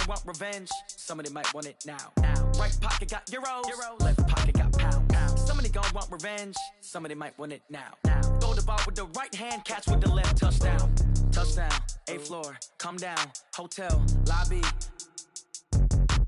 want revenge. Somebody might want it now. Right pocket got euros. Left pocket got pound. Somebody gon' want revenge. Somebody might want it now. Throw the ball with the right hand, catch with the left. Touchdown. Touchdown. 8th floor. Come down. Hotel. Lobby.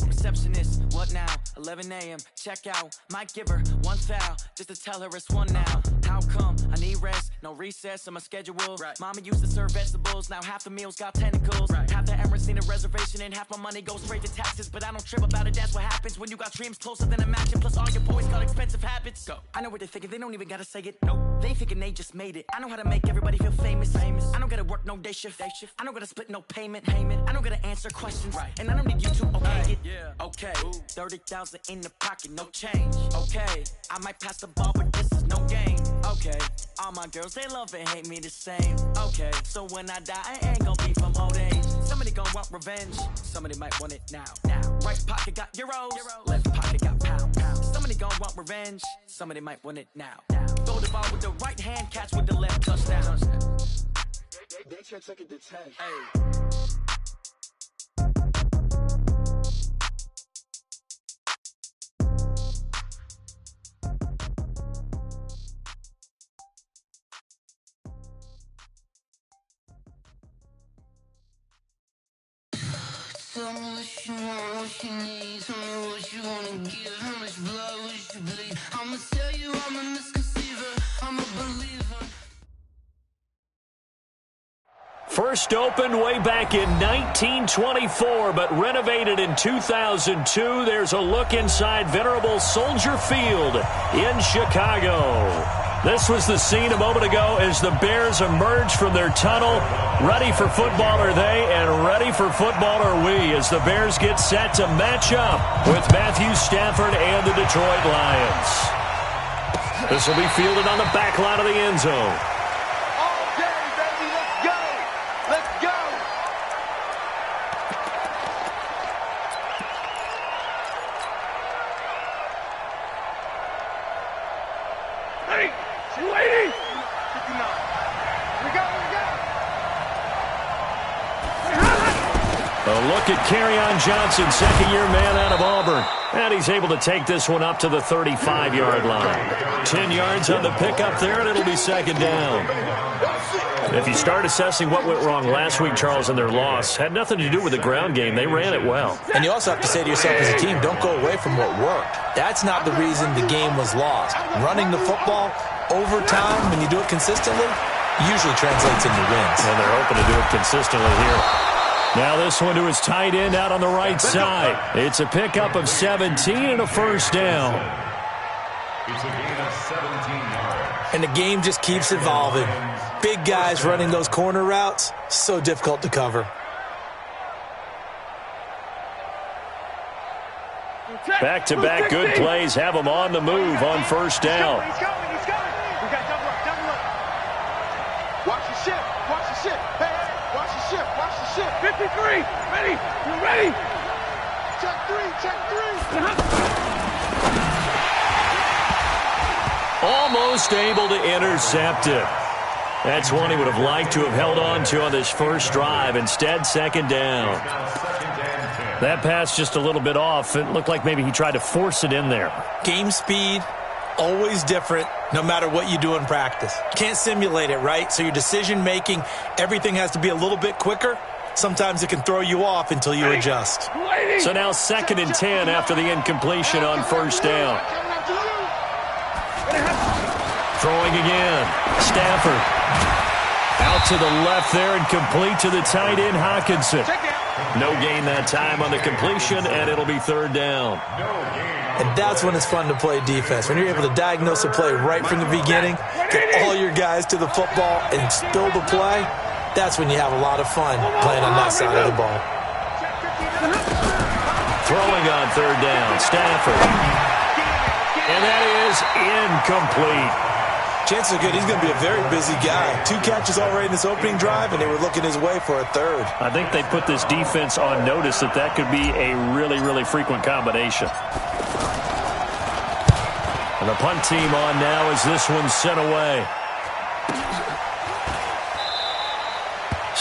Receptionist, what now? 11 a.m. Check out. Might give her one foul just to tell her it's one now. How come? I need rest, no recess on my schedule. Right. Mama used to serve vegetables, now half the meals got tentacles. Right. Half the Emirates need a reservation and half my money goes straight to taxes. But I don't trip about it, that's what happens when you got dreams closer than a mansion. Plus all your boys got expensive habits. Go. I know what they're thinking, they don't even gotta say it. Nope. They thinking they just made it. I know how to make everybody feel famous. I don't gotta work no day shift. I don't gotta split no payment. I don't gotta answer questions. Right. And I don't need you to okay it. Yeah. Okay, 30,000 in the pocket, no change. Okay, I might pass the ball, but this is no game. Okay, all my girls, they love and hate me the same. Okay, so when I die, I ain't gon' be from old age. Somebody gon' want revenge. Somebody might want it now. Right pocket got euros. Left pocket got pound. Somebody gon' want revenge. Somebody might want it now. Throw the ball with the right hand, catch with the left. Touchdown. They check it to 10. Hey. Tell me what you want, what you need. Tell me what you wanna give. How much blood would you bleed? I'ma tell you I'm a misconceiver. I'm a believer. First opened way back in 1924, but renovated in 2002. There's a look inside venerable Soldier Field in Chicago. This was the scene a moment ago as the Bears emerged from their tunnel. Ready for football are they, and ready for football are we, as the Bears get set to match up with Matthew Stafford and the Detroit Lions. This will be fielded on the back line of the end zone. All day, baby, let's go! Let's go! Ready? 280! 59. We go! A look at Kerryon Johnson, second-year man out of Auburn. And he's able to take this one up to the 35-yard line. 10 yards on the pickup there, and it'll be second down. If you start assessing what went wrong last week, Charles, in their loss, had nothing to do with the ground game. They ran it well. And you also have to say to yourself as a team, don't go away from what worked. That's not the reason the game was lost. Running the football over time, when you do it consistently, usually translates into wins. And they're hoping to do it consistently here. Now this one to his tight end out on the right side. It's a pickup of 17 and a first down. It's a gain of 17 yards. And the game just keeps evolving. Big guys running those corner routes, so difficult to cover. Back-to-back good plays have them on the move on first down. He's going. We got double up. Watch the ship. Hey, watch the ship. 53, ready? You ready? Check three. Almost able to intercept it. That's one he would have liked to have held on to on this first drive. Instead, second down. That pass just a little bit off. It looked like maybe he tried to force it in there. Game speed, always different, no matter what you do in practice. Can't simulate it, right? So your decision-making, everything has to be a little bit quicker. Sometimes it can throw you off until you adjust. So now 2nd and 10 after the incompletion on first down. Throwing again. Stafford. Out to the left there and complete to the tight end, Hockenson. No gain that time on the completion, and it'll be third down. And that's when it's fun to play defense. When you're able to diagnose a play right from the beginning, get all your guys to the football and spill the play, that's when you have a lot of fun playing on that side of the ball. Throwing on third down, Stafford. And that is incomplete. Chances are good he's going to be a very busy guy. 2 catches already in this opening drive, and they were looking his way for a third. I think they put this defense on notice that could be a really, really frequent combination. And the punt team on now as this one's sent away.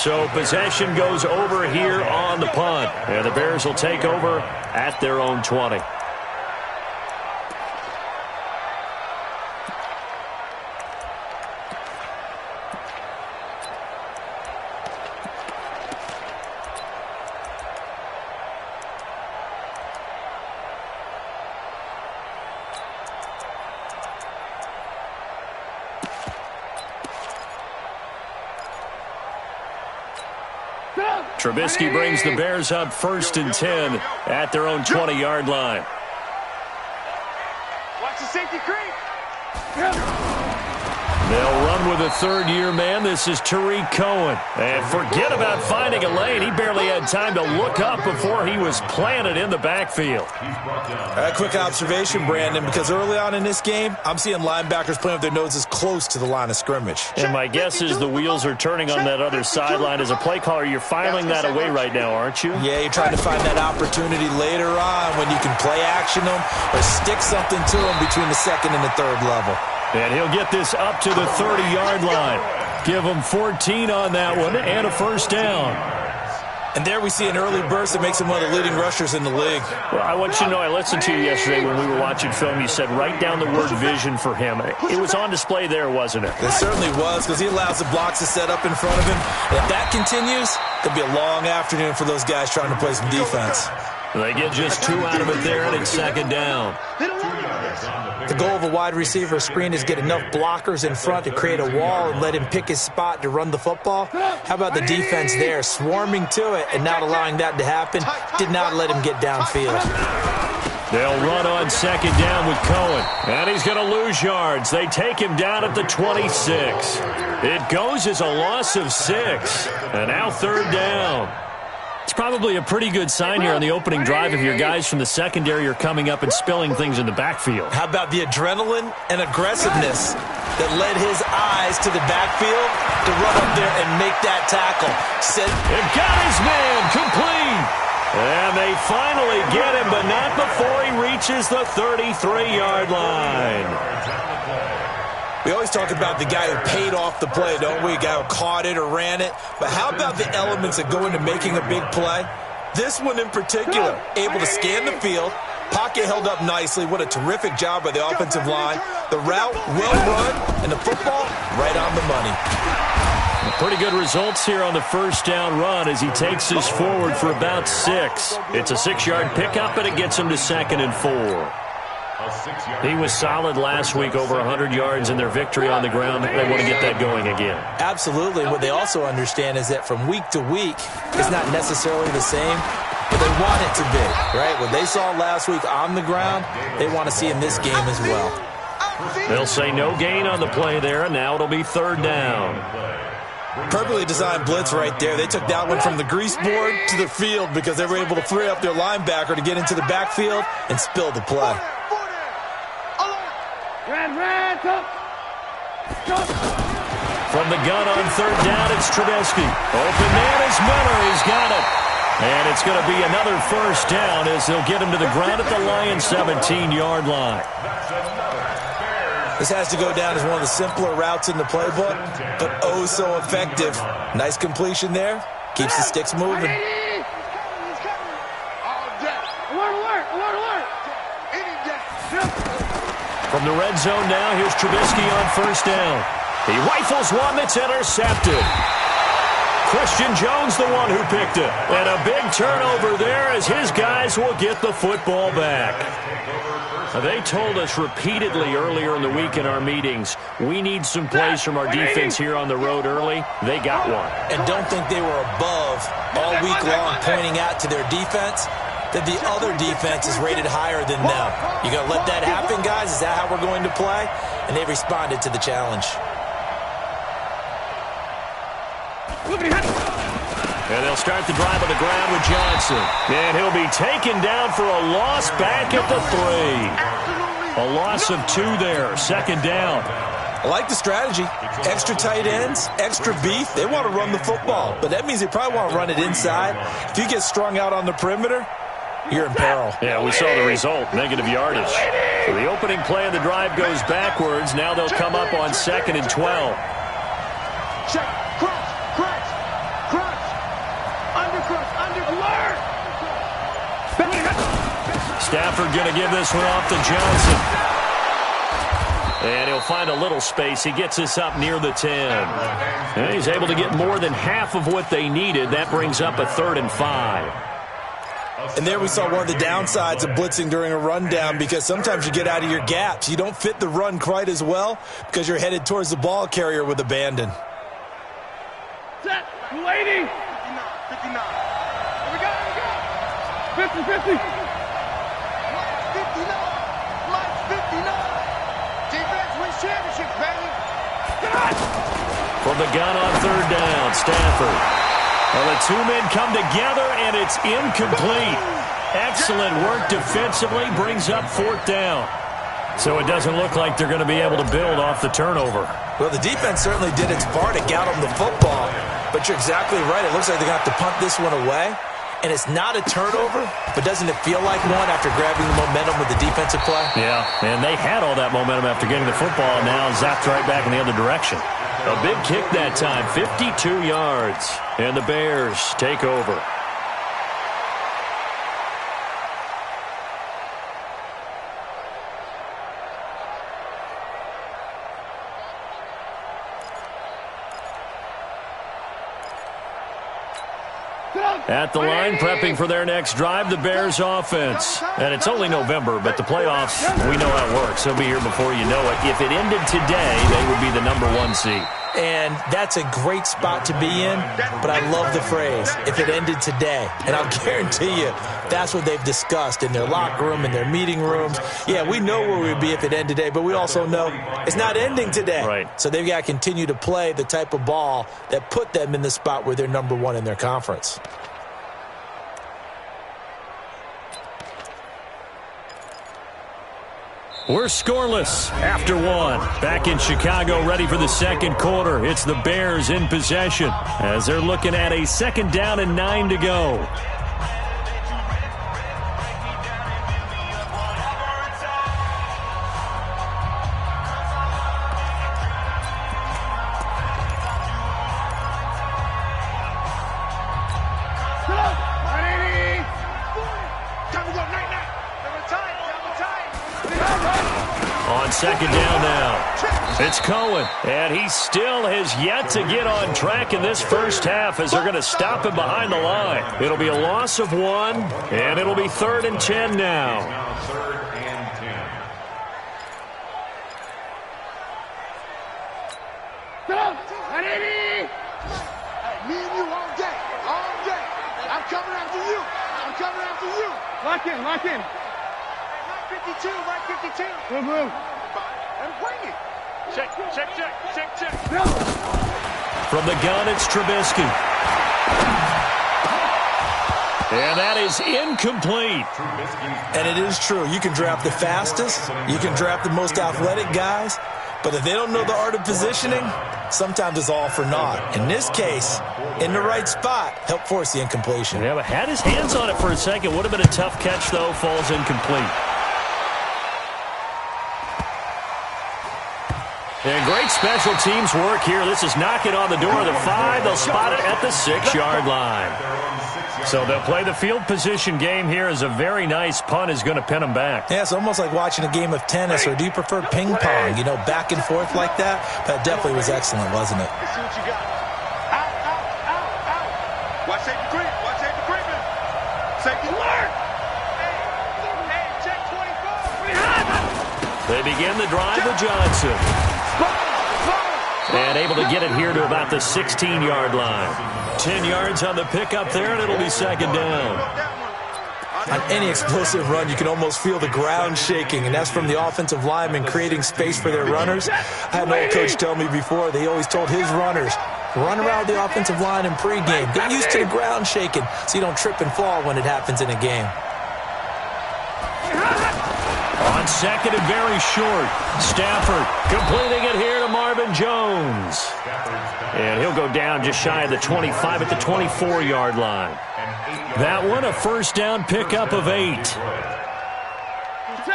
So possession goes over here on the punt. And the Bears will take over at their own 20. Trubisky brings the Bears up 1st and 10 at their own 20-yard line. Watch the safety creep. They'll run with a third-year man. This is Tariq Cohen. And forget about finding a lane. He barely had time to look up before he was planted in the backfield. A quick observation, Brandon, because early on in this game, I'm seeing linebackers playing with their noses close to the line of scrimmage. And my guess is the wheels are turning on that other sideline. As a play caller, you're filing that away right now, aren't you? Yeah, you're trying to find that opportunity later on when you can play action them or stick something to them between the second and the third level. And he'll get this up to the 30-yard line. Give him 14 on that one and a first down. And there we see an early burst that makes him one of the leading rushers in the league. Well, I want you to know, I listened to you yesterday when we were watching film. You said write down the word vision for him. It was on display there, wasn't it? It certainly was, because he allows the blocks to set up in front of him. And if that continues, it'll be a long afternoon for those guys trying to play some defense. They get just 2 out of it there, and it's 2nd down. The goal of a wide receiver screen is get enough blockers in front to create a wall and let him pick his spot to run the football. How about the defense there, swarming to it and not allowing that to happen? Did not let him get downfield. They'll run on 2nd down with Cohen. And he's going to lose yards. They take him down at the 26. It goes as a loss of 6. And now 3rd down. It's probably a pretty good sign here on the opening drive if your guys from the secondary are coming up and spilling things in the backfield. How about the adrenaline and aggressiveness that led his eyes to the backfield to run up there and make that tackle? They've got his man complete. And they finally get him, but not before he reaches the 33-yard line. We always talk about the guy who paid off the play, don't we? A guy who caught it or ran it. But how about the elements that go into making a big play? This one in particular, able to scan the field, pocket held up nicely. What a terrific job by the offensive line. The route, well run, and the football, right on the money. Pretty good results here on the first down run as he takes this forward for about 6. It's a 6-yard pickup, and it gets him to 2nd and 4. He was solid last week, over 100 yards in their victory on the ground. They want to get that going again. Absolutely. What they also understand is that from week to week, it's not necessarily the same, but they want it to be, right? What they saw last week on the ground, they want to see in this game as well. They'll say no gain on the play there, and now it'll be 3rd down. Perfectly designed blitz right there. They took that one from the grease board to the field because they were able to free up their linebacker to get into the backfield and spill the play. From the gun on 3rd down, it's Trubisky. Open man is Miller. He's got it. And it's going to be another first down as they'll get him to the ground at the Lions' 17-yard line. This has to go down as one of the simpler routes in the playbook, but oh so effective. Nice completion there. Keeps the sticks moving. From the red zone now, here's Trubisky on 1st down. He rifles one that's intercepted. Christian Jones, the one who picked it. And a big turnover there as his guys will get the football back. They told us repeatedly earlier in the week in our meetings, we need some plays from our defense here on the road early. They got one. And don't think they were above all week long pointing out to their defense that the other defense is rated higher than them. You going to let that happen, guys? Is that how we're going to play? And they responded to the challenge. And they'll start the drive on the ground with Johnson. And he'll be taken down for a loss back at the 3. A loss of 2 there, 2nd down. I like the strategy. Extra tight ends, extra beef. They want to run the football, but that means they probably want to run it inside. If you get strung out on the perimeter, you're in peril. Yeah, we saw the result, negative yardage. So the opening play of the drive goes backwards. Now they'll come up on 2nd and 12. Check, cross, Stafford going to give this one off to Johnson. And he'll find a little space. He gets this up near the 10. And he's able to get more than half of what they needed. That brings up a 3rd and 5. And there we saw one of the downsides of blitzing during a rundown, because sometimes you get out of your gaps. You don't fit the run quite as well because you're headed towards the ball carrier with abandon. Set. 280. 59. Here we go. 50. 59. Mike's 59. Defense wins championships, baby. From the gun on 3rd down, Stafford. Well, the two men come together, and it's incomplete. Excellent work defensively, brings up 4th down. So it doesn't look like they're going to be able to build off the turnover. Well, the defense certainly did its part to get them the football, but you're exactly right. It looks like they're going to have to punt this one away. And it's not a turnover, but doesn't it feel like one after grabbing the momentum with the defensive play? Yeah, and they had all that momentum after getting the football, and now zapped right back in the other direction. A big kick that time, 52 yards, and the Bears take over. At the line, prepping for their next drive, the Bears offense. And it's only November, but the playoffs, we know how it works. They'll be here before you know it. If it ended today, they would be the #1 seed. And that's a great spot to be in, but I love the phrase, if it ended today. And I'll guarantee you, that's what they've discussed in their locker room, in their meeting rooms. Yeah, we know where we'd be if it ended today, but we also know it's not ending today. Right. So they've got to continue to play the type of ball that put them in the spot where they're #1 in their conference. We're scoreless after 1. Back in Chicago, ready for the second quarter. It's the Bears in possession as they're looking at a 2nd down and 9 to go. On 2nd down now, it's Cohen, and he still has yet to get on track in this first half as they're going to stop him behind the line. It'll be a loss of 1, and it'll be 3rd and 10 now. Me and you all day. I'm coming after you. Lock in. Mike 52. Move. And bring it. Check. From the gun, it's Trubisky. And that is incomplete. And it is true. You can draft the fastest. You can draft the most athletic guys. But if they don't know the art of positioning, sometimes it's all for naught. In this case, in the right spot, helped force the incompletion. Yeah, but had his hands on it for a second. Would have been a tough catch, though. Falls incomplete. And great special teams work here. This is knocking on the door of the 5. They'll spot it at the 6-yard line. So they'll play the field position game here as a very nice punt is going to pin them back. Yeah, it's almost like watching a game of tennis, or do you prefer ping pong, back and forth like that? That definitely was excellent, wasn't it? Let's see what you got. Out. Watch safety creep. Safety alert. Hey, check 24. They begin the drive with Johnson. And able to get it here to about the 16-yard line. 10 yards on the pickup there, and it'll be 2nd down. On any explosive run, you can almost feel the ground shaking, and that's from the offensive linemen creating space for their runners. I had an old coach tell me before, they always told his runners, run around the offensive line in pregame. Get used to the ground shaking so you don't trip and fall when it happens in a game. On 2nd and very short, Stafford completing it here to Marvin Jones. And he'll go down just shy of the 25 at the 24-yard line. That one a 1st down pickup of 8.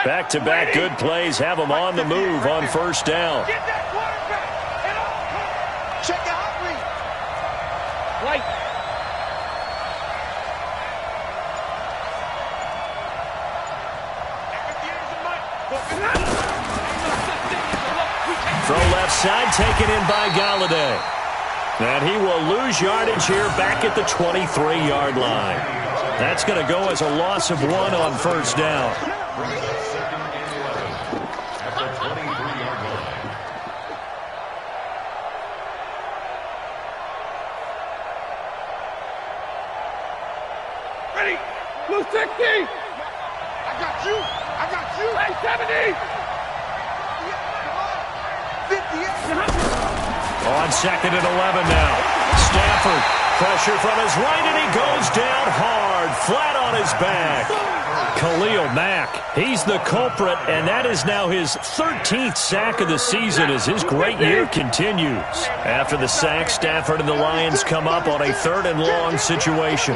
Back-to-back good plays have them on the move on 1st down. Get that quarterback. Check the hot read. Right. Throw left side, taken in by Galladay. And he will lose yardage here back at the 23-yard line. That's going to go as a loss of 1 on first down. Ready? Blue 60. I got you. I got you. Hey, 70. 58. On second and 11 now. Stafford, pressure from his right, and he goes down hard, flat on his back. Khalil Mack, he's the culprit, and that is now his 13th sack of the season as his great year continues. After the sack, Stafford and the Lions come up on a 3rd and long situation.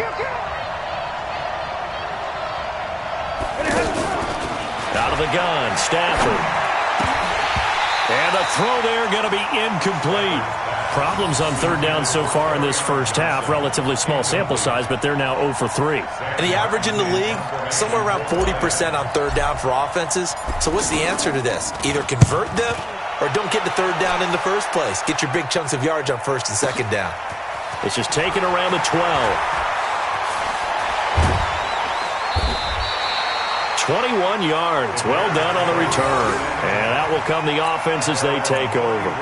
Out of the gun, Stafford. And the throw there going to be incomplete. Problems on 3rd down so far in this first half. Relatively small sample size, but they're now 0 for 3. And the average in the league, somewhere around 40% on 3rd down for offenses. So what's the answer to this? Either convert them or don't get to 3rd down in the first place. Get your big chunks of yards on 1st and 2nd down. It's just taken around the 12. 21 yards. Well done on the return. And out will come the offense as they take over.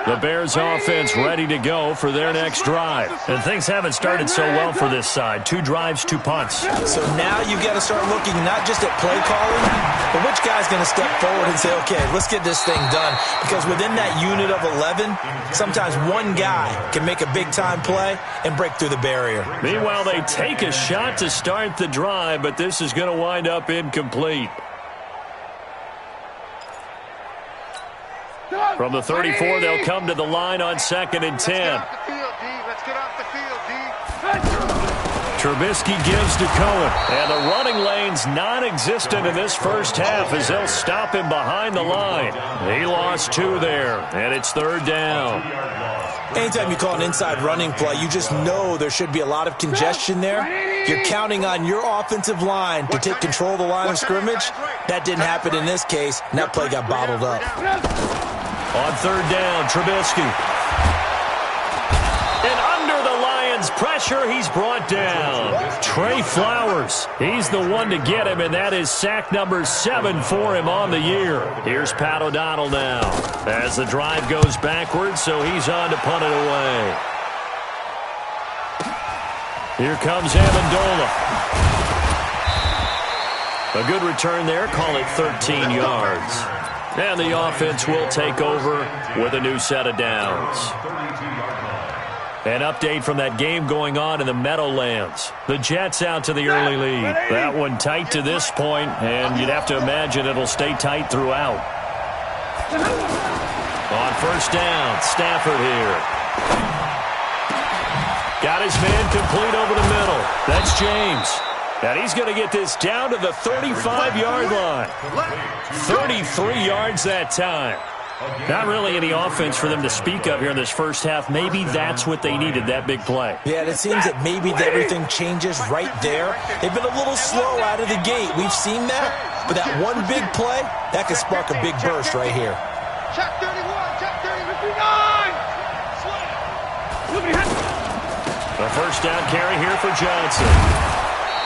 The Bears offense ready to go for their next drive. And things haven't started so well for this side. 2 drives, 2 punts. So now you got to start looking not just at play calling, but which guy's going to step forward and say, okay, let's get this thing done. Because within that unit of 11, sometimes one guy can make a big-time play and break through the barrier. Meanwhile, they take a shot to start the drive, but this is going to wind up incomplete. From the 34, they'll come to the line on 2nd and 10. Trubisky gives to Cohen. And the running lane's non-existent in this first half as they'll stop him behind the line. He lost 2 there, and it's 3rd down. Anytime you call an inside running play, you just know there should be a lot of congestion there. You're counting on your offensive line to take control of the line of scrimmage. That didn't happen in this case, and that play got bottled up. On 3rd down, Trubisky. And under the Lions' pressure, he's brought down. Trey Flowers, he's the one to get him, and that is sack number 7 for him on the year. Here's Pat O'Donnell now as the drive goes backwards, so he's on to punt it away. Here comes Amendola. A good return there, call it 13 yards. And the offense will take over with a new set of downs. An update from that game going on in the Meadowlands. The Jets out to the early lead. That one tight to this point, and you'd have to imagine it'll stay tight throughout. On 1st down, Stafford here. Got his man complete over the middle. That's James. And he's going to get this down to the 35-yard line. 33 yards that time. Not really any offense for them to speak of here in this first half. Maybe that's what they needed, that big play. Yeah, and it seems that maybe everything changes right there. They've been a little slow out of the gate. We've seen that. But that one big play, that could spark a big burst right here. Check 31, check 30, 59. A 1st down carry here for Johnson.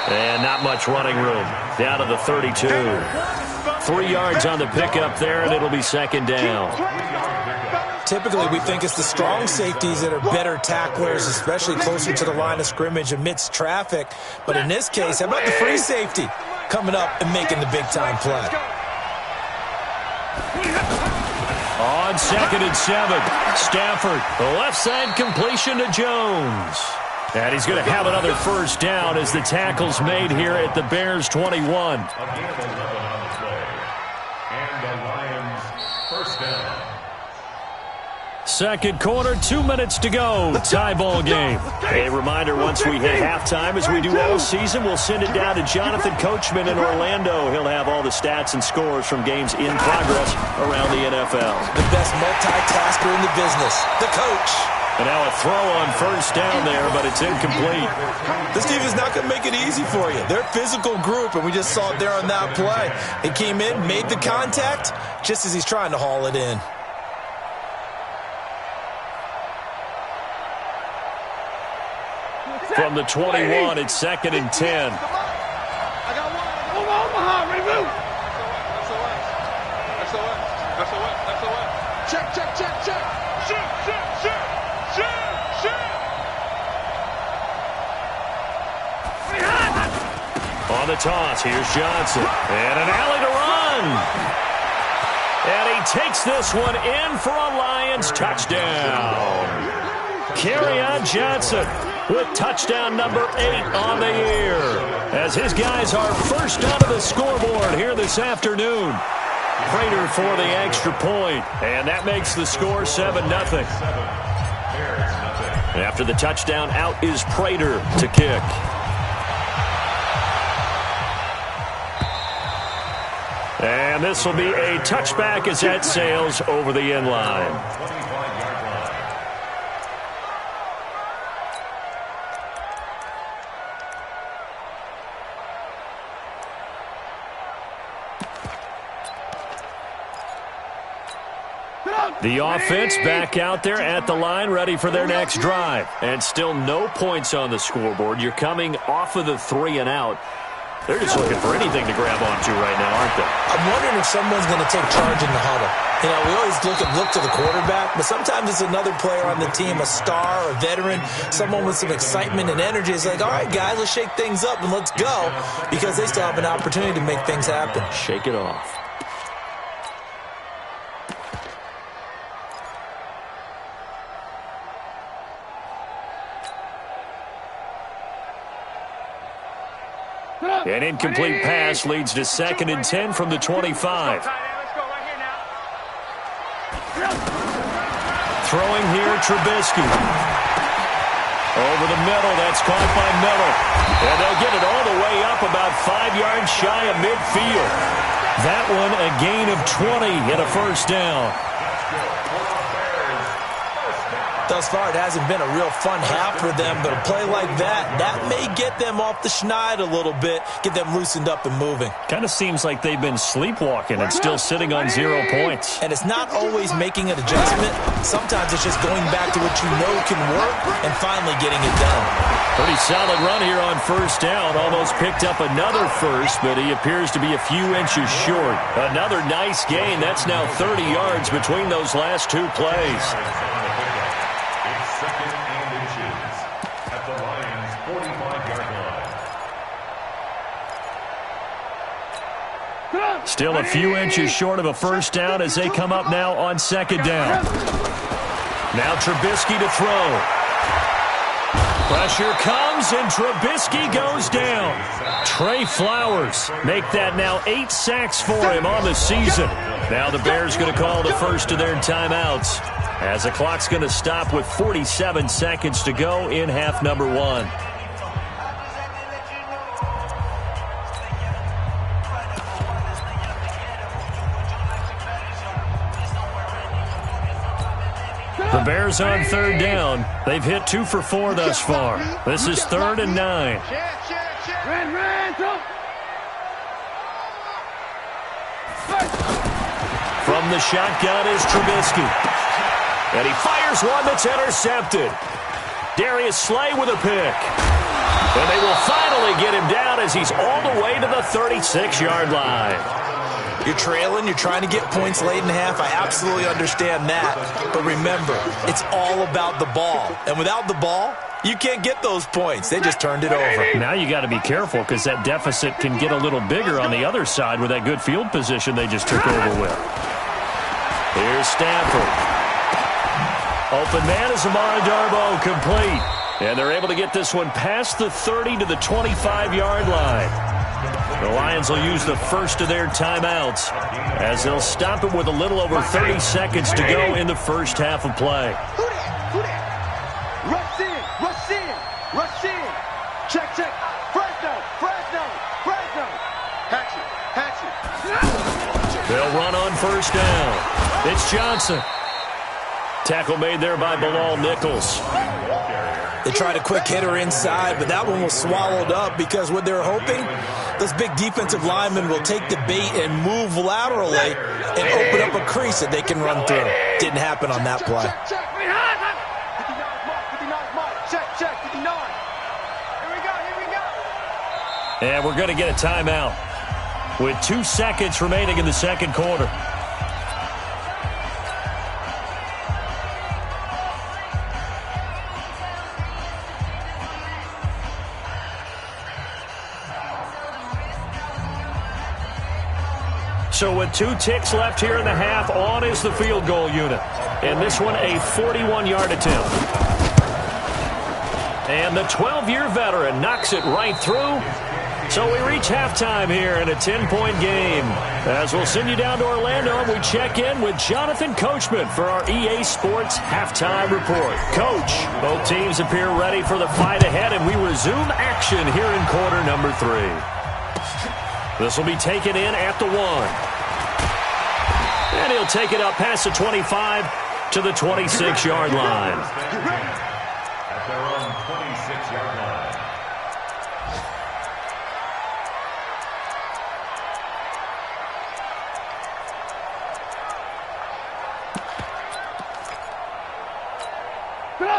And not much running room. Down to the 32. 3 yards on the pickup there, and it'll be 2nd down. Typically, we think it's the strong safeties that are better tacklers, especially closer to the line of scrimmage amidst traffic. But in this case, how about the free safety coming up and making the big-time play? On 2nd and 7, Stafford, the left side completion to Jones. And he's going to have another 1st down as the tackle's made here at the Bears' 21. And the Lions' 1st down. Second quarter, 2 minutes to go. Tie ball game. A reminder, once we hit halftime, as we do all season, we'll send it down to Jonathan Coachman in Orlando. He'll have all the stats and scores from games in progress around the NFL. The best multitasker in the business, the coach. And now a throw on first down there, but it's incomplete. This team is not going to make it easy for you. They're a physical group, and we just saw it there on that play. He came in, made the contact, just as he's trying to haul it in. From the 21, it's 2nd and 10. I got one. Omaha, ready, move. SOS. Check. Shoot. On the toss, here's Johnson. And an alley to run. And he takes this one in for a Lions touchdown. Kerryon Johnson with touchdown number 8 on the year, as his guys are first onto the scoreboard here this afternoon. Prater for the extra point, and that makes the score 7-0. After the touchdown, out is Prater to kick. And this will be a touchback as that sails over the end line. The offense back out there at the line, ready for their next drive. And still no points on the scoreboard. You're coming off of the 3 and out. They're just looking for anything to grab onto right now, aren't they? I'm wondering if someone's going to take charge in the huddle. You know, we always look to the quarterback, but sometimes it's another player on the team, a star, a veteran, someone with some excitement and energy. It's like, all right, guys, let's shake things up and let's go, because they still have an opportunity to make things happen. Shake it off. An incomplete pass leads to 2nd and 10 from the 25. Throwing here, Trubisky. Over the middle, that's caught by Miller. And they'll get it all the way up about 5 yards shy of midfield. That one a gain of 20 and a first down. Thus far, it hasn't been a real fun half for them, but a play like that may get them off the schneid a little bit, get them loosened up and moving. Kind of seems like they've been sleepwalking and still sitting on 0 points. And it's not always making an adjustment. Sometimes it's just going back to what you know can work and finally getting it done. Pretty solid run here on first down. Almost picked up another first, but he appears to be a few inches short. Another nice gain. That's now 30 yards between those last 2 plays. Still a few inches short of a first down as they come up now on 2nd down. Now Trubisky to throw. Pressure comes and Trubisky goes down. Trey Flowers make that now 8 sacks for him on the season. Now the Bears going to call the first of their timeouts, as the clock's going to stop with 47 seconds to go in half number 1. The Bears on 3rd down. They've hit 2 for 4 thus far. This is 3rd and 9. From the shotgun is Trubisky. And he fires one that's intercepted. Darius Slay with a pick. And they will finally get him down as he's all the way to the 36-yard line. You're trailing, you're trying to get points late in the half. I absolutely understand that. But remember, it's all about the ball. And without the ball, you can't get those points. They just turned it over. Now you got to be careful, because that deficit can get a little bigger on the other side with that good field position they just took over with. Here's Stafford. Open man is Amara Darboh, complete. And they're able to get this one past the 30 to the 25-yard line. The Lions will use the first of their timeouts as they'll stop it with a little over 30 seconds to go in the first half of play. Who that? Rush in, rush in, rush in. Check. Fresno. Hatchet. They'll run on first down. It's Johnson. Tackle made there by Bilal Nichols. They tried a quick hitter inside, but that one was swallowed up because what they're hoping, those big defensive linemen will take the bait and move laterally and open up a crease that they can run through. Didn't happen on that play. Check. 59 mark. Check. 59. Here we go. And we're going to get a timeout with 2 seconds remaining in the second quarter. So with 2 ticks left here in the half, on is the field goal unit. And this one a 41-yard attempt. And the 12-year veteran knocks it right through. So we reach halftime here in a 10-point game. As we'll send you down to Orlando, and we check in with Jonathan Coachman for our EA Sports Halftime Report. Coach, both teams appear ready for the fight ahead, and we resume action here in quarter number 3. This will be taken in at the 1. And he'll take it up past the 25 to the 26-yard line. At their own 26-yard line.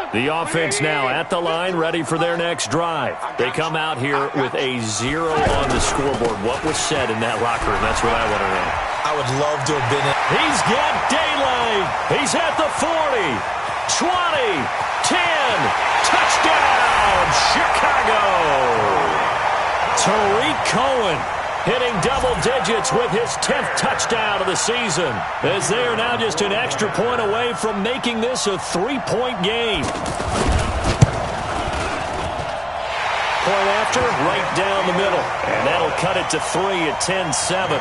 The offense now at the line, ready for their next drive. They come out here with a 0 on the scoreboard. What was said in that locker room? That's what I want to know. I would love to have been in. He's got daylight. He's at the 40, 20, 10. Touchdown, Chicago. Tariq Cohen hitting double digits with his 10th touchdown of the season, as they are now just an extra point away from making this a 3-point game. Point after, right down the middle, and that'll cut it to 3 at 10-7.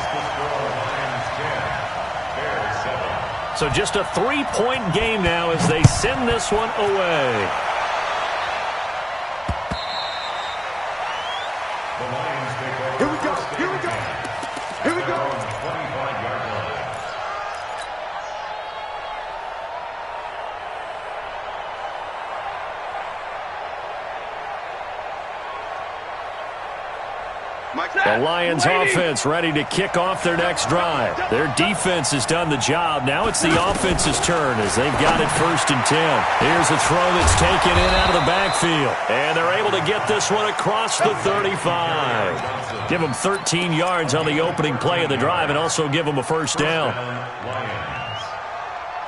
So just a 3-point game now as they send this one away. Here we go. The Lions offense ready to kick off their next drive. Their defense has done the job. Now it's the offense's turn as they've got it 1st and 10. Here's a throw that's taken in out of the backfield. And they're able to get this one across the 35. Give them 13 yards on the opening play of the drive and also give them a first down.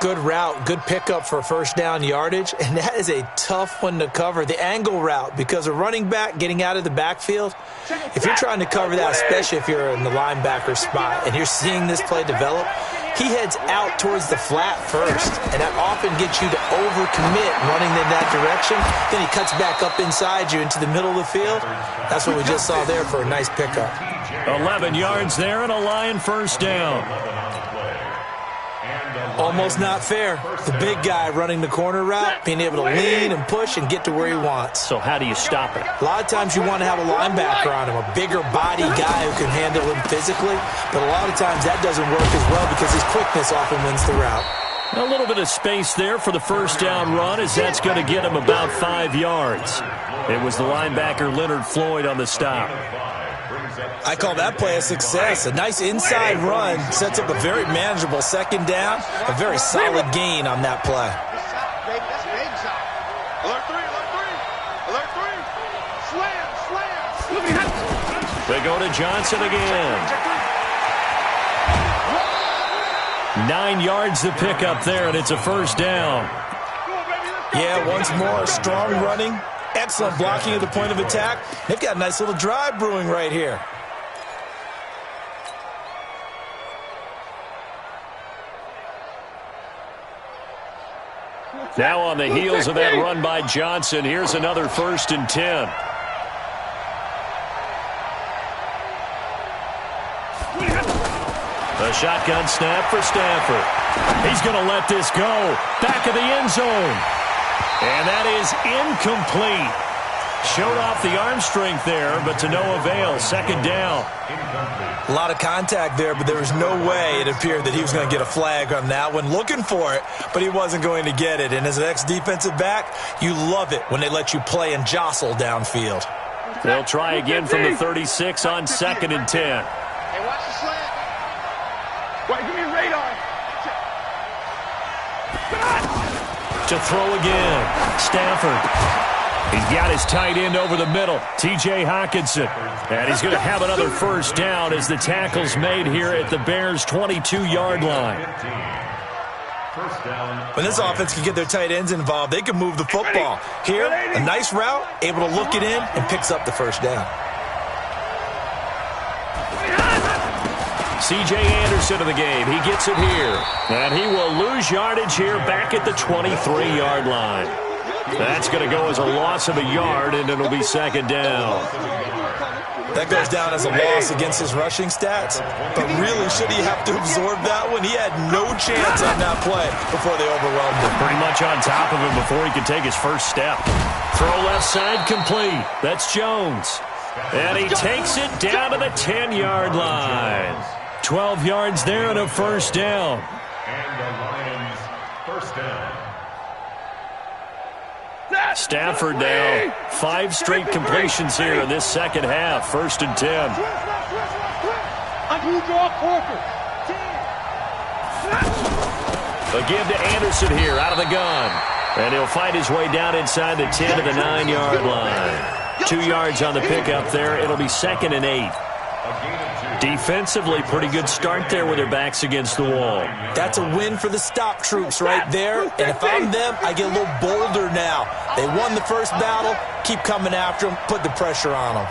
Good route, good pickup for first down yardage, and that is a tough one to cover. The angle route, because a running back getting out of the backfield, if you're trying to cover that, especially if you're in the linebacker spot and you're seeing this play develop, he heads out towards the flat first, and that often gets you to overcommit running in that direction. Then he cuts back up inside you into the middle of the field. That's what we just saw there for a nice pickup. 11 yards there and a Lion first down. Almost not fair. The big guy running the corner route, being able to lean and push and get to where he wants. So how do you stop it? A lot of times you want to have a linebacker on him, a bigger body guy who can handle him physically, but a lot of times that doesn't work as well because his quickness often wins the route. A little bit of space there for the first down run as that's going to get him about 5 yards. It was the linebacker Leonard Floyd on the stop. I call that play a success. A nice inside run sets up a very manageable second down, a very solid gain on that play. Alert 3. Slam. They go to Johnson again. 9 yards to pick up there, and it's a first down. Yeah, once more, strong running, excellent blocking at the point of attack. They've got a nice little drive brewing right here. Now on the heels of that run by Johnson, here's another 1st and 10. A shotgun snap for Stafford. He's going to let this go. Back of the end zone. And that is incomplete. Showed off the arm strength there, but to no avail. Second down. A lot of contact there, but there was no way it appeared that he was going to get a flag on that one. Looking for it, but he wasn't going to get it. And as an ex-defensive back, you love it when they let you play and jostle downfield. They'll try again from the 36 on 2nd and 10. Hey, watch the slant. Wait, give me a radar. To throw again. Stafford. He's got his tight end over the middle, T.J. Hockenson. And he's going to have another first down as the tackle's made here at the Bears' 22-yard line. When this offense can get their tight ends involved, they can move the football. Here, a nice route, able to look it in, and picks up the first down. C.J. Anderson in the game. He gets it here. And he will lose yardage here back at the 23-yard line. That's going to go as a loss of a yard, and it'll be second down. That goes down as a loss against his rushing stats. But really, should he have to absorb that one? He had no chance on that play before they overwhelmed him. Pretty much on top of him before he could take his first step. Throw left side complete. That's Jones. And he takes it down to the 10-yard line. 12 yards there and a first down. And the Lions, first down. Stafford now, 5 straight completions here in this second half. 1st and 10. A give to Anderson here out of the gun. And he'll find his way down inside the 10 to the 9-yard line. 2 yards on the pickup there. It'll be 2nd and 8. Defensively, pretty good start there with their backs against the wall. That's a win for the stop troops right there. And if I'm them, I get a little bolder now. They won the first battle. Keep coming after them. Put the pressure on them.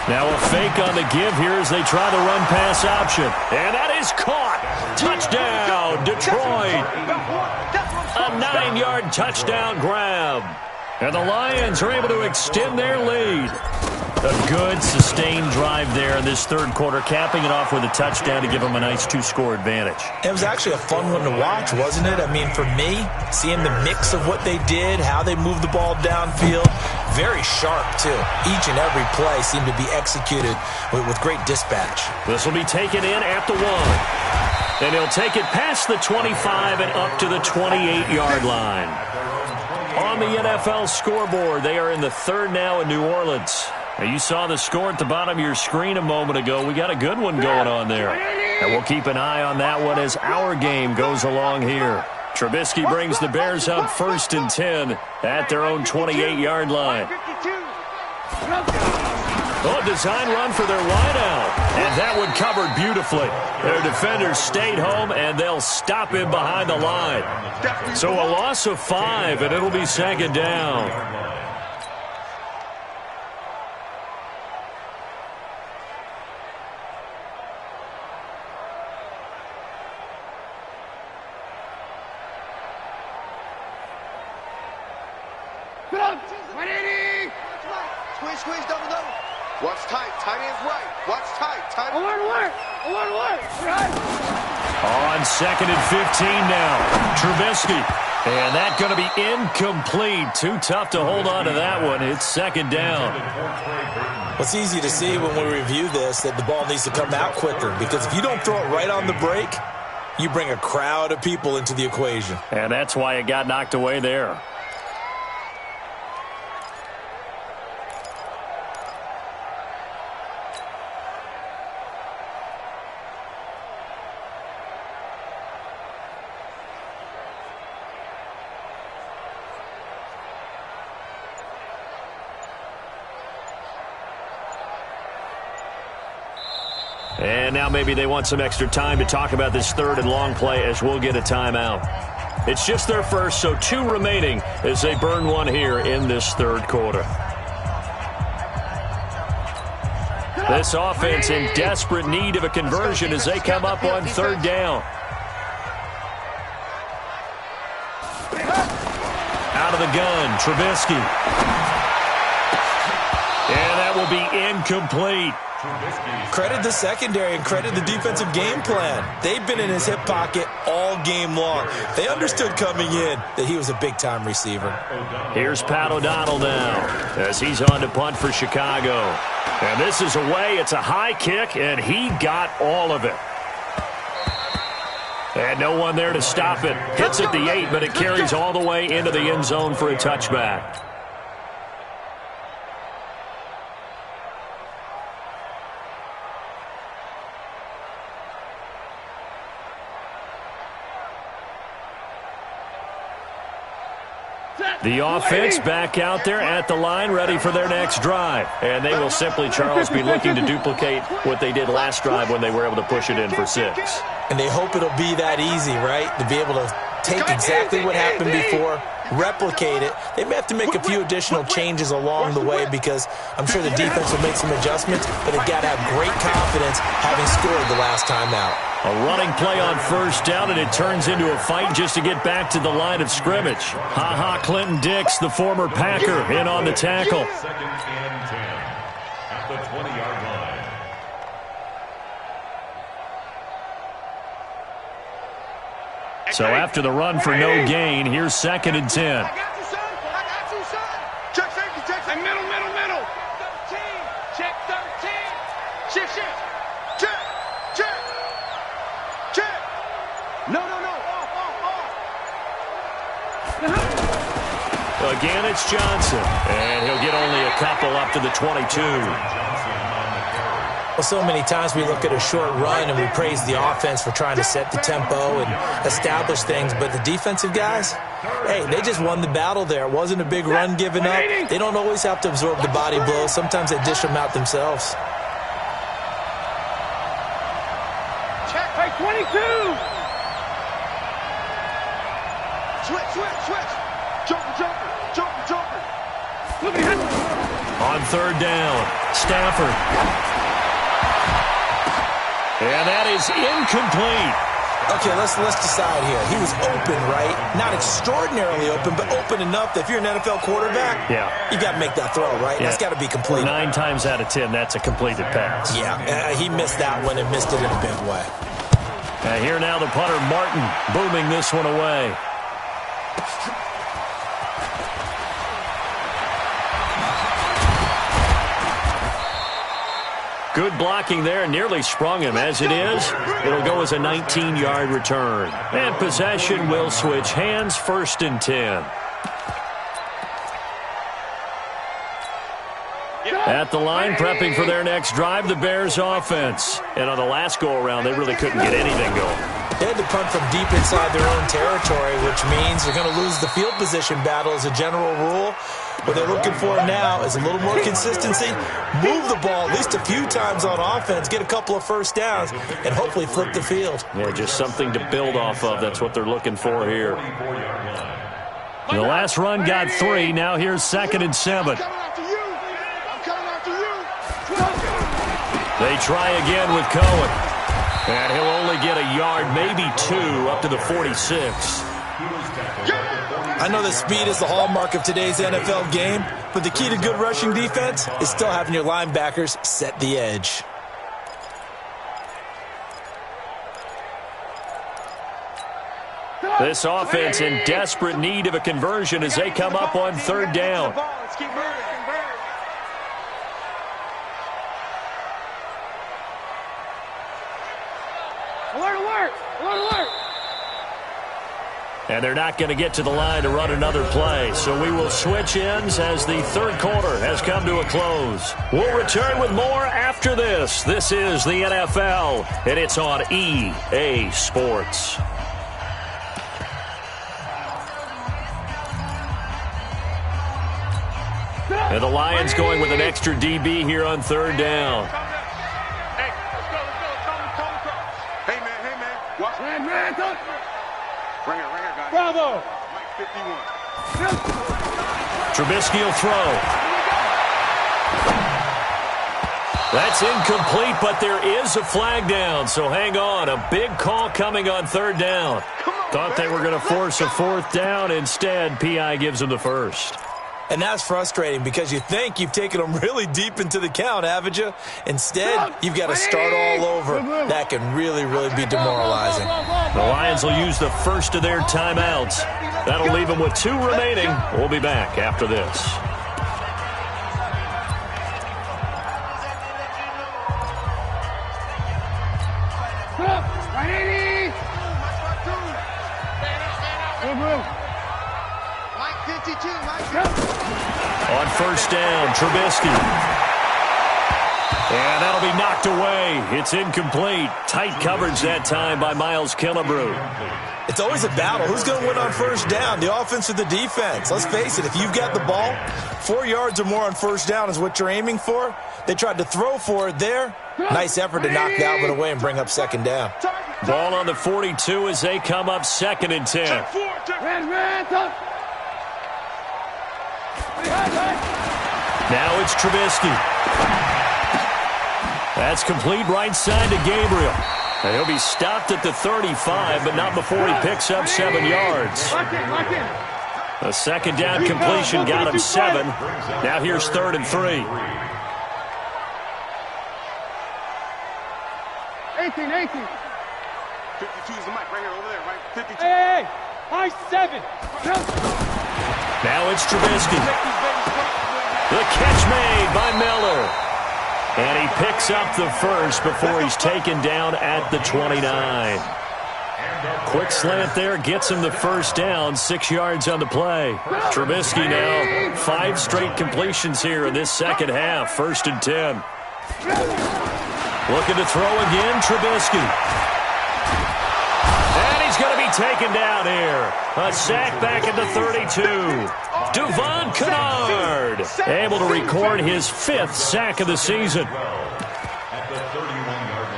Now a fake on the give here as they try the run-pass option. And that is caught. Touchdown, Detroit. A 9-yard touchdown grab. And the Lions are able to extend their lead. A good, sustained drive there in this third quarter, capping it off with a touchdown to give them a nice 2-score advantage. It was actually a fun one to watch, wasn't it? I mean, for me, seeing the mix of what they did, how they moved the ball downfield, very sharp, too. Each and every play seemed to be executed with great dispatch. This will be taken in at the 1. And he'll take it past the 25 and up to the 28-yard line. On the NFL scoreboard, they are in the 3rd now in New Orleans. Now, you saw the score at the bottom of your screen a moment ago. We got a good one going on there. And we'll keep an eye on that one as our game goes along here. Trubisky brings the Bears up 1st and 10 at their own 28-yard line. Oh, design run for their wideout. And that one covered beautifully. Their defenders stayed home, and they'll stop him behind the line. So a loss of 5, and it'll be second down. Squeeze, double. Watch tight. Tight ends right. Watch tight. Tight. Alert. On 2nd and 15 now. Trubisky. And that's going to be incomplete. Too tough to hold on to that one. It's second down. Well, it's easy to see when we review this that the ball needs to come out quicker, because if you don't throw it right on the break, you bring a crowd of people into the equation. And that's why it got knocked away there. And now maybe they want some extra time to talk about this 3rd and long play as we'll get a timeout. It's just their first, so 2 remaining as they burn one here in this 3rd quarter. This offense in desperate need of a conversion as they come up on 3rd down. Out of the gun, Trubisky. And that will be incomplete. Credit the secondary and credit the defensive game plan. They've been in his hip pocket all game long. They understood coming in that he was a big-time receiver. Here's Pat O'Donnell now as he's on to punt for Chicago. And this is away. It's a high kick, and he got all of it. And no one there to stop it. Hits at the 8, but it carries all the way into the end zone for a touchback. The offense back out there at the line, ready for their next drive. And they will simply, Charles, be looking to duplicate what they did last drive when they were able to push it in for 6. And they hope it'll be that easy, right? To be able to take exactly what happened before, replicate it. They may have to make a few additional changes along the way because I'm sure the defense will make some adjustments, but they've got to have great confidence having scored the last time out. A running play on first down, and it turns into a fight just to get back to the line of scrimmage. Ha-ha, Clinton Dix, the former Packer, in on the tackle. 2nd and 10 at the 20-yard line. So after the run for no gain, here's 2nd and 10. I got you, son. I got you, son. Check safety, check safety. Middle. 13. Check 13. Shift. Check. No. Off. Again, it's Johnson. And he'll get only a couple up to the 22. Well, so many times we look at a short run and we praise the offense for trying to set the tempo and establish things, but the defensive guys, hey, they just won the battle there. It wasn't a big run given up. They don't always have to absorb the body blows. Sometimes they dish them out themselves. Check. Hey, 22. Switch. Jumper. Look at him. On third down, Stafford. And that is incomplete. Okay, let's decide here. He was open, right? Not extraordinarily open, but open enough that if you're an NFL quarterback, you got to make that throw, right? That's got to be complete. 9 times out of 10, that's a completed pass. Yeah, he missed that one and missed it in a big way. Here now the punter, Martin, booming this one away. Good blocking there, nearly sprung him. As it is, it'll go as a 19-yard return. And possession will switch hands, 1st and 10. At the line, prepping for their next drive, the Bears offense. And on the last go-around, they really couldn't get anything going. They had to punt from deep inside their own territory, which means they're going to lose the field position battle as a general rule. What they're looking for now is a little more consistency, move the ball at least a few times on offense, get a couple of first downs, and hopefully flip the field. Yeah, just something to build off of. That's what they're looking for here. The last run got 3. Now here's 2nd and 7. They try again with Cohen. And he'll only get a yard, maybe 2, up to the 46. I know that speed is the hallmark of today's NFL game, but the key to good rushing defense is still having your linebackers set the edge. This offense in desperate need of a conversion as they come up on 3rd down. Alert! And they're not going to get to the line to run another play. So we will switch ends as the 3rd quarter has come to a close. We'll return with more after this. This is the NFL, and it's on EA Sports. And the Lions going with an extra DB here on 3rd down. Hey, let's go. Hey, man. Watch. Man. Right here, guys. Bravo. Mike 51. Trubisky will throw. That's incomplete, but there is a flag down, so hang on. A big call coming on 3rd down. Thought they were going to force a 4th down. Instead, P.I. gives them the first. And that's frustrating because you think you've taken them really deep into the count, haven't you? Instead, you've got to start all over. That can really, really be demoralizing. The Lions will use the first of their timeouts. That'll leave them with 2 remaining. We'll be back after this. On first down, Trubisky. And that'll be knocked away. It's incomplete. Tight coverage that time by Miles Killebrew. It's always a battle. Who's going to win on first down, the offense or the defense? Let's face it, if you've got the ball, 4 yards or more on first down is what you're aiming for. They tried to throw for it there. Nice effort to knock Dalvin away and bring up second down. Ball on the 42 as they come up 2nd and 10. Now it's Trubisky. That's complete right side to Gabriel. And he'll be stopped at the 35, but not before he picks up 7 yards. A second down completion got him 7. Now here's 3rd and 3. 18. 52's the mic right here over there, right? 52. Hey, high 7. Now it's Trubisky. The catch made by Miller. And he picks up the first before he's taken down at the 29. Quick slant there gets him the first down, 6 yards on the play. Trubisky now 5 straight completions here in this second half, 1st and 10. Looking to throw again, Trubisky. And he's going to be taken down here. A sack back at the 32. Devon Kennard able to record his 5th sack of the season. At the 31-yard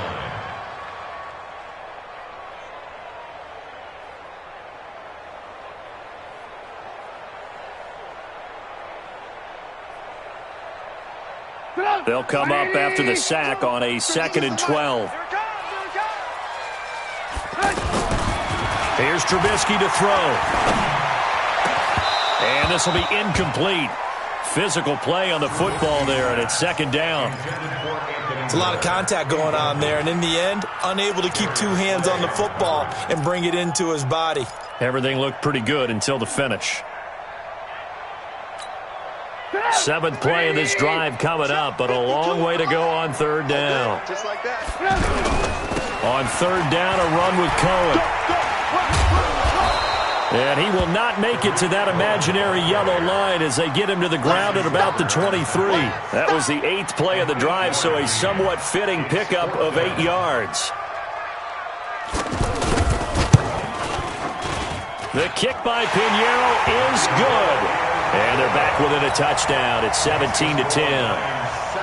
line. They'll come up after the sack on a 2nd and 12. Here's Trubisky to throw. And this will be incomplete. Physical play on the football there, and it's 2nd down. It's a lot of contact going on there, and in the end, unable to keep 2 hands on the football and bring it into his body. Everything looked pretty good until the finish. 7th play of this drive coming up, but a long way to go on 3rd down. Just like that. On 3rd down, a run with Cohen. And he will not make it to that imaginary yellow line as they get him to the ground at about the 23. That was the 8th play of the drive, so a somewhat fitting pickup of 8 yards. The kick by Pinheiro is good. And they're back within a touchdown. It's 17-10.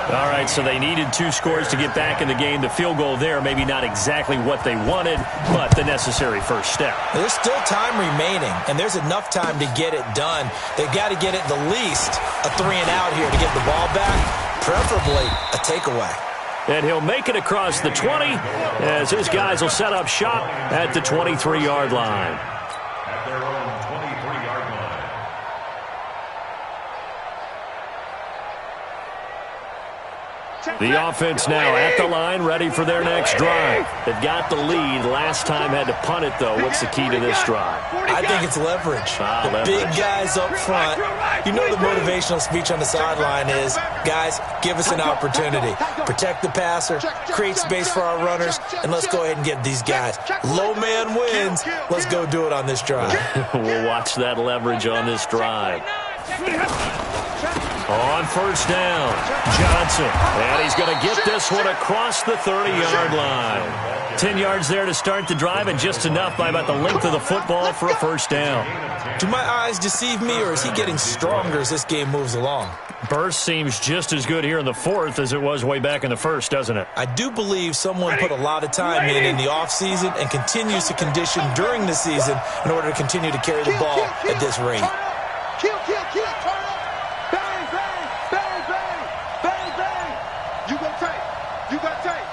All right, so they needed 2 scores to get back in the game. The field goal there, maybe not exactly what they wanted, but the necessary first step. There's still time remaining, and there's enough time to get it done. They've got to get it the least a 3-and-out here to get the ball back, preferably a takeaway. And he'll make it across the 20 as his guys will set up shop at the 23-yard line. At their own 23-yard line. The offense now at the line, ready for their next drive. They've got the lead. Last time had to punt it, though. What's the key to this drive? I think it's leverage. The big guys up front. You know the motivational speech on the sideline is, guys, give us an opportunity. Protect the passer, create space for our runners, and let's go ahead and get these guys. Low man wins. Let's go do it on this drive. We'll watch that leverage on this drive. On first down, Johnson. And he's going to get this one across the 30-yard line. 10 yards there to start the drive, and just enough by about the length of the football for a first down. Do my eyes deceive me, or is he getting stronger as this game moves along? Burst seems just as good here in the 4th as it was way back in the 1st, doesn't it? I do believe someone put a lot of time in the offseason and continues to condition during the season in order to continue to carry the ball at this rate. Kill, turn up. Bang, bang, bang, bang, bang, bang. You got tape.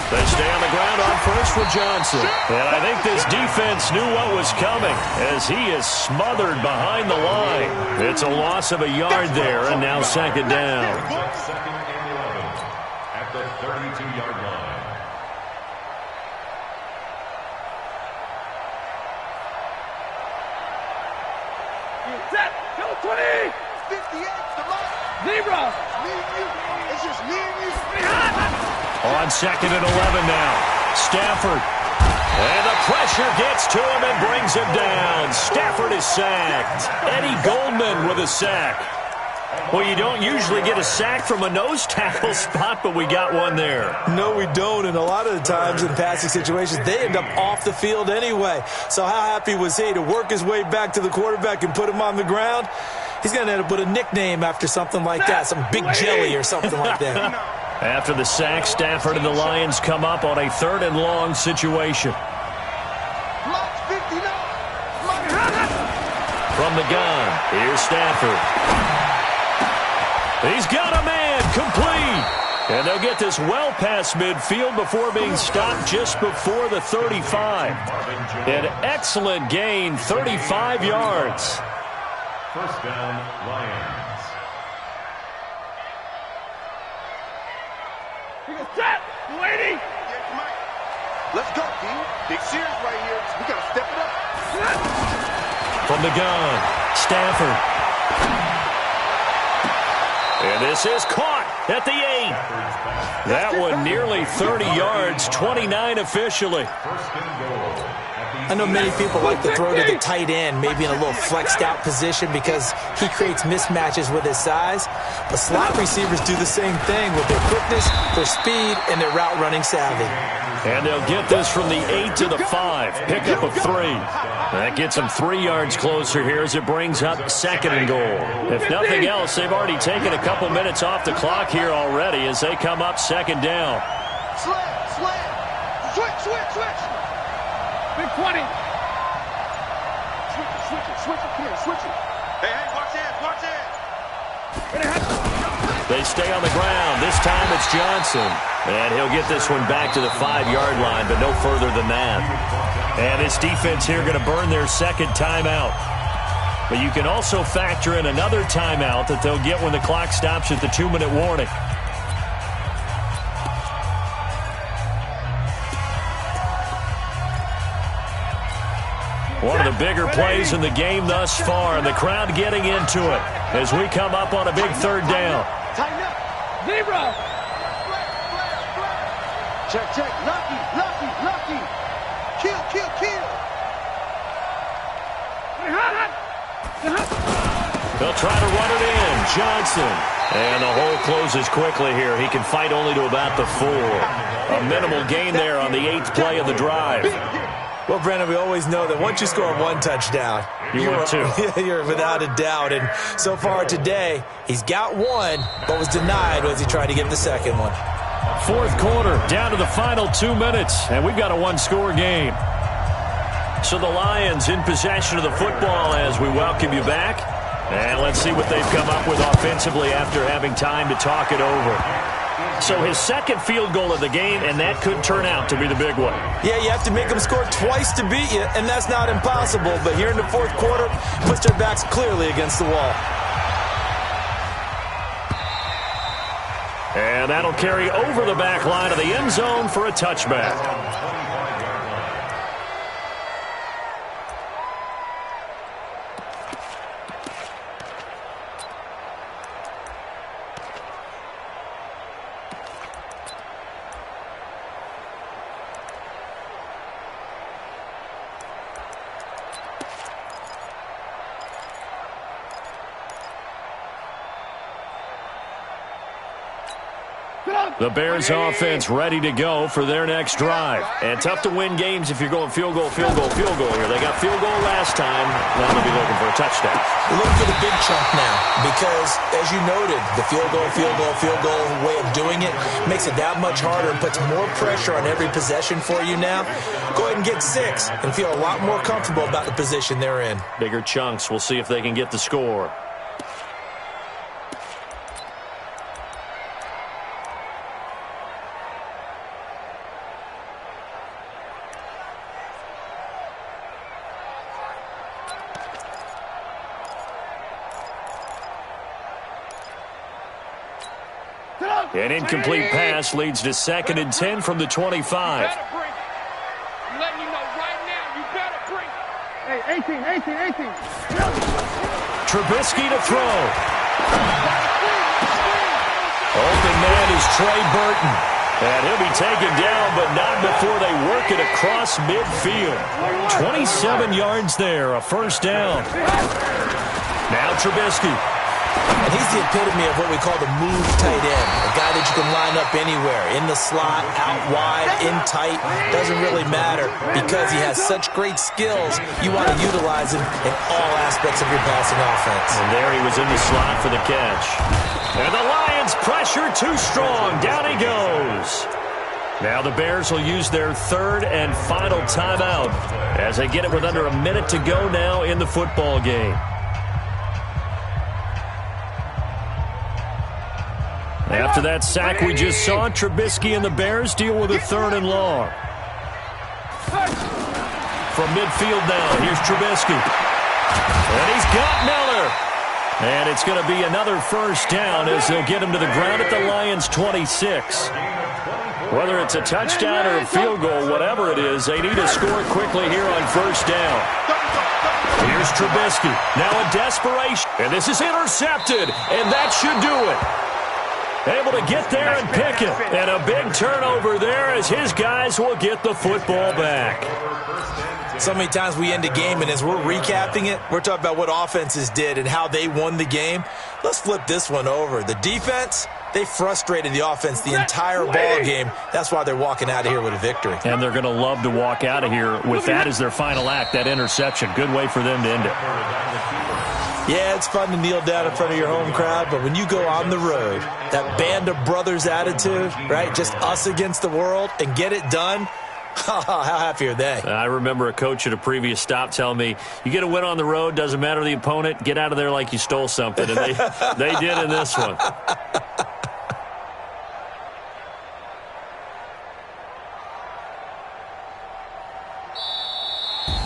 This stay on the ground on first for Johnson. And I think this defense knew what was coming as he is smothered behind the line. It's a loss of a yard there, and now second down. Second and 11 at the 32-yard line. Set. Go 20. 58, the mark. Zebra. Me and you. It's just me and you. On second and 11 now. Stafford. And the pressure gets to him and brings him down. Stafford is sacked. Eddie Goldman with a sack. Well, you don't usually get a sack from a nose tackle spot, but we got one there. No, we don't, and a lot of the times in passing situations, they end up off the field anyway. So how happy was he to work his way back to the quarterback and put him on the ground? He's going to end up with a nickname after something like that, some Big Jelly or something like that. After the sack, Stafford and the Lions come up on a 3rd and long situation. March 59. From the gun, here's Stafford. He's got a man, complete. And they'll get this well past midfield before being stopped just before the 35. An excellent gain, 35 yards. First down, Lions. Set. 280. Yeah, come on. Let's go, D. Big series right here. We got to step it up. From the gun, Stafford. And this is caught at the 8. That one nearly 30 yards, 29 officially. I know many people like to throw to the tight end, maybe in a little flexed out position because he creates mismatches with his size. But slot receivers do the same thing with their quickness, their speed, and their route running savvy. And they'll get this from the 8 to the 5. Pickup of 3. That gets them 3 yards closer here as it brings up second and goal. If nothing else, they've already taken a couple minutes off the clock here already as they come up second down. Slam. Switch. Big 20. Switch it. Come here, switch it. Hey, watch it. They stay on the ground. This time it's Johnson. And he'll get this one back to the 5-yard line, but no further than that. And this defense here going to burn their second timeout. But you can also factor in another timeout that they'll get when the clock stops at the 2-minute warning. One of the bigger plays in the game thus far, and the crowd getting into it as we come up on a big 3rd down. Tighten up. Zebra. Check. Lucky. Kill. They'll try to run it in. Johnson. And the hole closes quickly here. He can fight only to about the 4. A minimal gain there on the 8th play of the drive. Well, Brandon, we always know that once you score 1 touchdown, you're without a doubt. And so far today, he's got 1, but was denied as he tried to get the second one. 4th quarter, down to the final 2 minutes, and we've got a 1-score game. So the Lions in possession of the football as we welcome you back. And let's see what they've come up with offensively after having time to talk it over. So his second field goal of the game, and that could turn out to be the big one. Yeah, you have to make them score twice to beat you, and that's not impossible. But here in the 4th quarter, puts their backs clearly against the wall. And that'll carry over the back line of the end zone for a touchback. The Bears offense ready to go for their next drive. And tough to win games if you're going field goal here. They got field goal last time. Now they'll be looking for a touchdown. They're looking for the big chunk now because, as you noted, the field goal way of doing it makes it that much harder and puts more pressure on every possession for you now. Go ahead and get 6 and feel a lot more comfortable about the position they're in. Bigger chunks. We'll see if they can get the score. An incomplete pass leads to 2nd and 10 from the 25. I'm letting you know right now, you better bring. Hey, 18. Trubisky to throw. Open man is Trey Burton. And he'll be taken down, but not before they work it across midfield. 27 yards there, a first down. Now Trubisky. And he's the epitome of what we call the move tight end, a guy that you can line up anywhere, in the slot, out wide, in tight, doesn't really matter because he has such great skills. You want to utilize him in all aspects of your passing offense. And there he was in the slot for the catch. And the Lions pressure too strong. Down he goes. Now the Bears will use their 3rd and final timeout as they get it with under a minute to go now in the football game. After that sack we just saw, Trubisky and the Bears deal with a 3rd and long. From midfield now, here's Trubisky. And he's got Miller. And it's going to be another first down as they'll get him to the ground at the Lions' 26. Whether it's a touchdown or a field goal, whatever it is, they need to score quickly here on first down. Here's Trubisky. Now in desperation. And this is intercepted. And that should do it. Able to get there and pick it. And a big turnover there as his guys will get the football back. So many times we end a game, and as we're recapping it, we're talking about what offenses did and how they won the game. Let's flip this one over. The defense, they frustrated the offense the entire ball game. That's why they're walking out of here with a victory. And they're going to love to walk out of here with that as their final act, that interception. Good way for them to end it. Yeah, it's fun to kneel down in front of your home crowd, but when you go on the road, that band of brothers attitude, right, just us against the world, and get it done, how happy are they? I remember a coach at a previous stop telling me, you get a win on the road, doesn't matter the opponent, get out of there like you stole something. And they did in this one.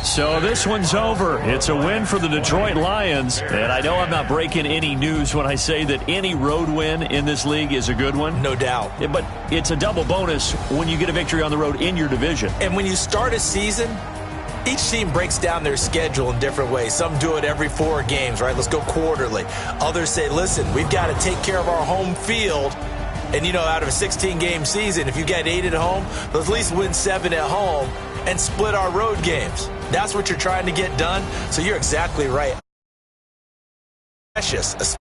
So this one's over. It's a win for the Detroit Lions. And I know I'm not breaking any news when I say that any road win in this league is a good one. No doubt. But it's a double bonus when you get a victory on the road in your division. And when you start a season, each team breaks down their schedule in different ways. Some do it every 4 games, right? Let's go quarterly. Others say, listen, we've got to take care of our home field. And, you know, out of a 16-game season, if you get 8 at home, let's at least win 7 at home and split our road games. That's what you're trying to get done. So you're exactly right. Precious,